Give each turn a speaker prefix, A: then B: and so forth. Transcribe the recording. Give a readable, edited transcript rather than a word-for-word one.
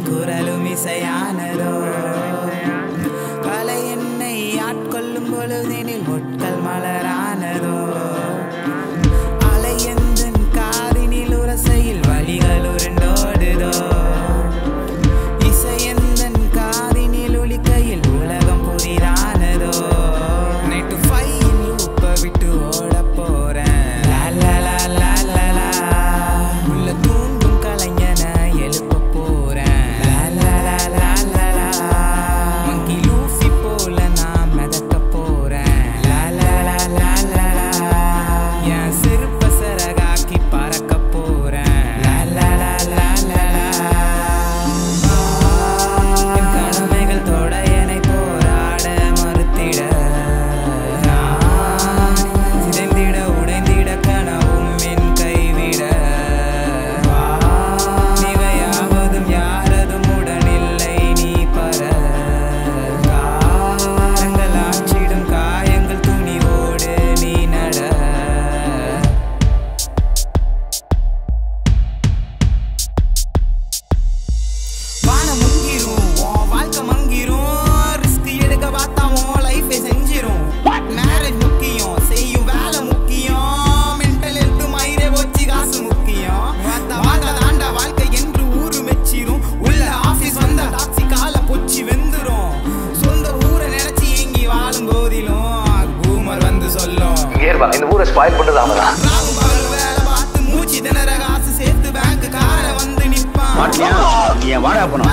A: குரலும் இசையானதோ கலை என்னை ஆட்கொள்ளும் பொழுதினில் முட்கள் மலரானதோ அலை எந்தன் காதினில் உரசையில் வழிகள் உருண்டோடுதோ இசை எந்தன் காதினில் ஒலிக்கையில் உலகம் புதிரானதோ நைட்டு 5 லூப்ப விட்டு ஓட போறேன் உள்ள தூங்கும் கலைஞன எழுப்ப போறேன் மங்கி லூஃபி போல நான் மிதக்க போறேன் என் சிறுப்ப சரகாக்கி பறக்க போறேன் என் கடமைகள் தொட என்னை போராட மறுத்திட சிதைந்திட உடைந்திட கனவும் என் கைவிட நிவையாவதும் யாரதும் உடனில்லை நீ பர காலங்கள் ஆற்றிடும் காயங்கள் துணிவோடு நீ நட வானம் முங்கிரும் உன் வாழ்க்கை மங்கிரும் ரிஸ்க் எடுக்க பார்த்தா உன் லைஃபை செஞ்சிரும் மேரேஜ் முக்கியம் செய்யும் வேலை முக்கியம் மென்டல் ஹெல்த் மயிரே போச்சு காசு முக்கியம் வாங்க தாண்டா வாழ்க்கை என்று ஊரு மெச்சிரும் உள்ள ஆபீஸ் வந்த டாக்ஸி கால பொச்சி வெந்துரும் சொந்த ஊரை நினைச்சு ஏங்கி வாழும் போதிலும் பூமர் வந்து சொல்லும்
B: இந்த ஊரை ஸ்பாயில் பண்றது அவன்தான்.
A: ராவும் பகல் வேலை பார்த்து மூச்சு திணற காசு சேர்த்து பேங்க் கார வந்து நிப்பான்
B: என் வாடகை பணம்